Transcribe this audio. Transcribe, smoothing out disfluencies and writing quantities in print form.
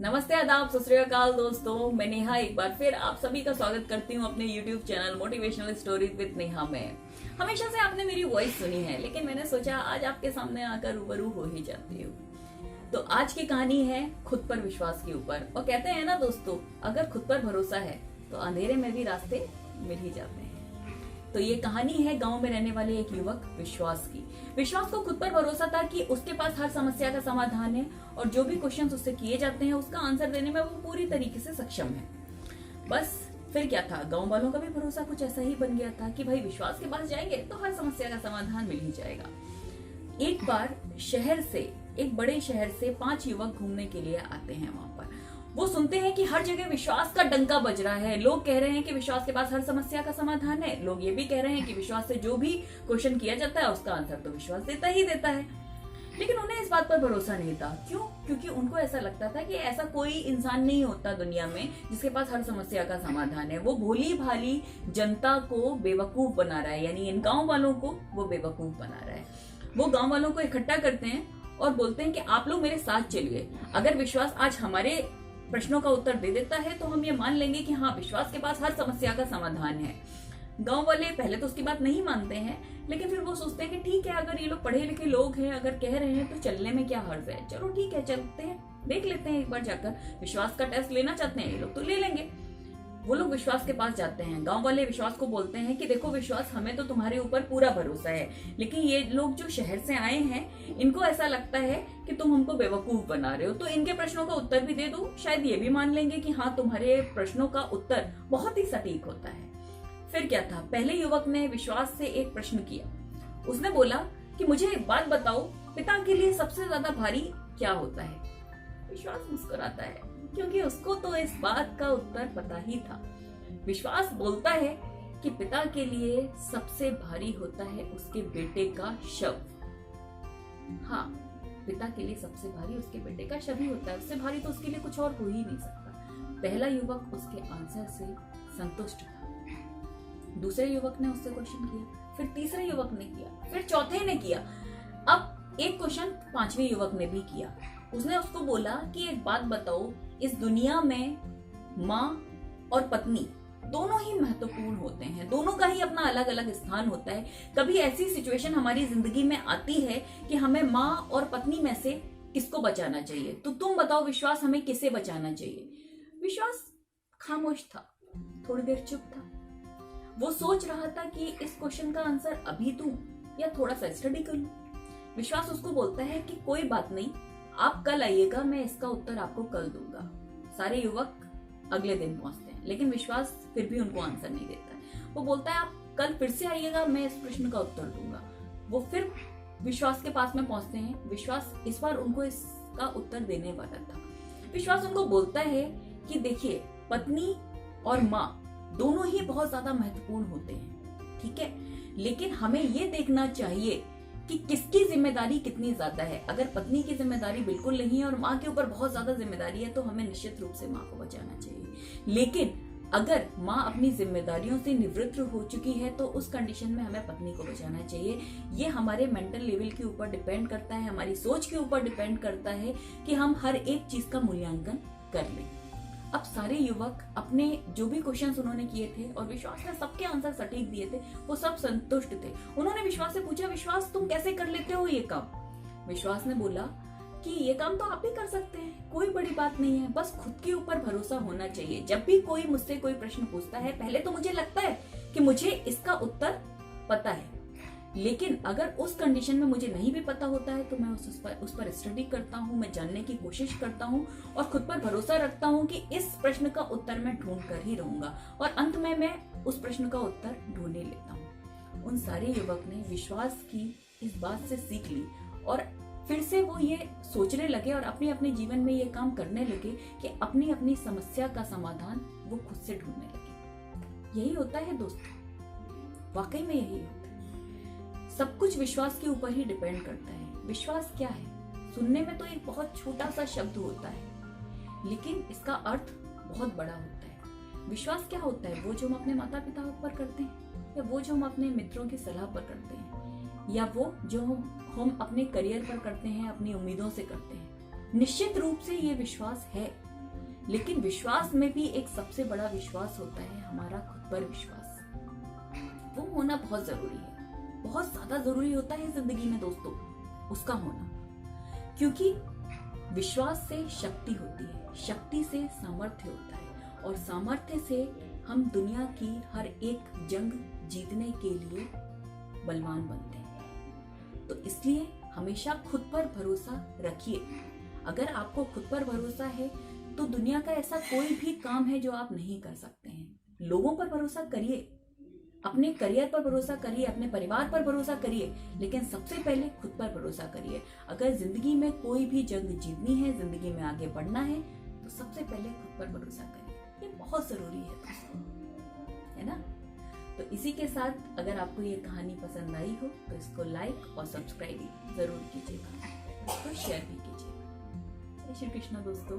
नमस्ते, आदाब, सत श्री अकाल दोस्तों। मैं नेहा एक बार फिर आप सभी का स्वागत करती हूँ अपने YouTube channel motivational stories with Neha में। हमेशा से आपने मेरी वॉइस सुनी है, लेकिन मैंने सोचा आज आपके सामने आकर रूबरू हो ही जाती हूँ। तो आज की कहानी है खुद पर विश्वास के ऊपर। और कहते हैं ना दोस्तों, अगर खुद पर भरोसा है तो अंधेरे में भी रास्ते मिल ही जाते हैं। तो ये कहानी है गांव में रहने वाले एक युवक विश्वास की। विश्वास को खुद पर भरोसा था कि उसके पास हर समस्या का समाधान है और जो भी क्वेश्चंस उससे किए जाते हैं उसका आंसर देने में वो पूरी तरीके से सक्षम है। बस फिर क्या था, गांव वालों का भी भरोसा कुछ ऐसा ही बन गया था कि भाई विश्वास के पास जाएंगे तो हर समस्या का समाधान मिल ही जाएगा। एक बार एक बड़े शहर से 5 युवक घूमने के लिए आते हैं वहां पर। वो सुनते हैं कि हर जगह विश्वास का डंका बज रहा है। लोग कह रहे हैं कि विश्वास के पास हर समस्या का समाधान है। लोग ये भी कह रहे हैं कि विश्वास से जो भी क्वेश्चन किया जाता है उसका आंसर तो विश्वास देता ही देता है। लेकिन उन्हें इस बात पर भरोसा नहीं था। क्यों? क्योंकि उनको ऐसा लगता था कि ऐसा कोई इंसान नहीं होता दुनिया में जिसके पास हर समस्या का समाधान है। वो भोली भाली जनता को बेवकूफ बना रहा है, यानी इन गांव वालों को वो बेवकूफ बना रहा है। वो गांव वालों को इकट्ठा करते हैं और बोलते हैं कि आप लोग मेरे साथ चलिए। अगर विश्वास आज हमारे प्रश्नों का उत्तर दे देता है तो हम ये मान लेंगे कि हाँ, विश्वास के पास हर समस्या का समाधान है। गांव वाले पहले तो उसकी बात नहीं मानते हैं, लेकिन फिर वो सोचते हैं कि ठीक है, अगर ये लोग पढ़े लिखे लोग हैं, अगर कह रहे हैं तो चलने में क्या हर्ज है। चलो ठीक है, चलते हैं, देख लेते हैं एक बार जाकर। विश्वास का टेस्ट लेना चाहते हैं ये लोग तो ले लेंगे। वो लोग विश्वास के पास जाते हैं। गांव वाले विश्वास को बोलते हैं कि देखो विश्वास, हमें तो तुम्हारे ऊपर पूरा भरोसा है, लेकिन ये लोग जो शहर से आए हैं इनको ऐसा लगता है कि तुम हमको बेवकूफ बना रहे हो, तो इनके प्रश्नों का उत्तर भी दे दो, शायद ये भी मान लेंगे कि हाँ, तुम्हारे प्रश्नों का उत्तर बहुत ही सटीक होता है। फिर क्या था, पहले युवक ने विश्वास से एक प्रश्न किया। उसने बोला कि मुझे एक बात बताओ, पिता के लिए सबसे ज्यादा भारी क्या होता है? विश्वास मुस्कुराता है क्योंकि उसको तो इस बात का उत्तर पता ही था। विश्वास बोलता है कि पिता के लिए सबसे भारी होता है उसके बेटे का शव। हाँ, पिता के लिए सबसे भारी उसके बेटे का शव ही होता है। उससे भारी तो उसके लिए कुछ और हो ही नहीं सकता। पहला युवक उसके आंसर से संतुष्ट था। दूसरे युवक ने उससे क्वेश्चन किया, फिर तीसरे युवक ने किया, फिर चौथे ने किया। अब एक क्वेश्चन 5वें युवक ने भी किया। उसने उसको बोला कि एक बात बताओ, इस दुनिया में माँ और पत्नी दोनों ही महत्वपूर्ण होते हैं, दोनों का ही अपना अलग अलग स्थान होता है। कभी ऐसी सिचुएशन हमारी जिंदगी में आती है कि हमें माँ और पत्नी में से किसको बचाना चाहिए। तो तुम बताओ, विश्वास हमें किसे बचाना चाहिए? विश्वास खामोश था, थोड़ी देर चुप था। वो सोच रहा था कि इस क्वेश्चन का आंसर अभी दूं या थोड़ा सा स्टडी कर लूं। विश्वास उसको बोलता है कि कोई बात नहीं, आप कल आइएगा, मैं इसका उत्तर आपको कल दूंगा। सारे युवक अगले दिन पहुंचते हैं, लेकिन विश्वास फिर भी उनको आंसर नहीं देता है। वो बोलता है आप कल फिर से आइएगा, मैं इस प्रश्न का उत्तर दूंगा। वो फिर विश्वास के पास में पहुंचते हैं। विश्वास इस बार उनको इसका उत्तर देने वाला था। विश्वास उनको बोलता है कि देखिए, पत्नी और माँ दोनों ही बहुत ज्यादा महत्वपूर्ण होते हैं, ठीक है, लेकिन हमें ये देखना चाहिए कि किसकी जिम्मेदारी कितनी ज्यादा है। अगर पत्नी की जिम्मेदारी बिल्कुल नहीं है और माँ के ऊपर बहुत ज्यादा जिम्मेदारी है तो हमें निश्चित रूप से माँ को बचाना चाहिए। लेकिन अगर माँ अपनी जिम्मेदारियों से निवृत्त हो चुकी है तो उस कंडीशन में हमें पत्नी को बचाना चाहिए। ये हमारे मेंटल लेवल के ऊपर डिपेंड करता है, हमारी सोच के ऊपर डिपेंड करता है कि हम हर एक चीज का मूल्यांकन कर लें। अब सारे युवक अपने जो भी क्वेश्चंस उन्होंने किए थे और विश्वास ने सबके आंसर सटीक दिए थे, वो सब संतुष्ट थे। उन्होंने विश्वास से पूछा, विश्वास तुम कैसे कर लेते हो ये काम? विश्वास ने बोला कि ये काम तो आप भी कर सकते हैं, कोई बड़ी बात नहीं है, बस खुद के ऊपर भरोसा होना चाहिए। जब भी कोई मुझसे कोई प्रश्न पूछता है, पहले तो मुझे लगता है कि मुझे इसका उत्तर पता है, लेकिन अगर उस कंडीशन में मुझे नहीं भी पता होता है तो मैं उस पर स्टडी करता हूँ, मैं जानने की कोशिश करता हूँ और खुद पर भरोसा रखता हूँ कि इस प्रश्न का उत्तर मैं ढूंढ कर ही रहूंगा और अंत में मैं उस प्रश्न का उत्तर ढूंढ ही लेता हूँ। उन सारे युवक ने विश्वास की इस बात से सीख ली और फिर से वो ये सोचने लगे और अपने अपने जीवन में ये काम करने लगे कि अपनी अपनी समस्या का समाधान वो खुद से ढूंढने लगे। यही होता है दोस्तों, वाकई में यही होता है। सब कुछ विश्वास के ऊपर ही डिपेंड करता है। विश्वास क्या है? सुनने में तो एक बहुत छोटा सा शब्द होता है, लेकिन इसका अर्थ बहुत बड़ा होता है। विश्वास क्या होता है? वो जो हम अपने माता पिता पर करते हैं, या वो जो हम अपने मित्रों की सलाह पर करते हैं, या वो जो हम अपने करियर पर करते हैं, अपनी उम्मीदों से करते हैं। निश्चित रूप से ये विश्वास है, लेकिन विश्वास में भी एक सबसे बड़ा विश्वास होता है हमारा खुद पर विश्वास। वो होना बहुत जरूरी है, बहुत ज्यादा जरूरी होता है जिंदगी में दोस्तों, उसका होना। क्योंकि विश्वास से शक्ति होती है, शक्ति से सामर्थ्य होता है, और सामर्थ्य से हम दुनिया की हर एक जंग जीतने के लिए बलवान बनते हैं। तो इसलिए हमेशा खुद पर भरोसा रखिए। अगर आपको खुद पर भरोसा है तो दुनिया का ऐसा कोई भी काम है जो आप नहीं कर सकते हैं। लोगों पर भरोसा करिए, अपने करियर पर भरोसा करिए, अपने परिवार पर भरोसा करिए, लेकिन सबसे पहले खुद पर भरोसा करिए। अगर जिंदगी में कोई भी जंग जीतनी है, जिंदगी में आगे बढ़ना है, तो सबसे पहले खुद पर भरोसा करिए। ये बहुत जरूरी है दोस्तों, है ना। तो इसी के साथ अगर आपको ये कहानी पसंद आई हो तो इसको लाइक और सब्सक्राइब जरूर कीजिएगा, इसको शेयर भी कीजिएगा। जय श्री कृष्ण दोस्तों।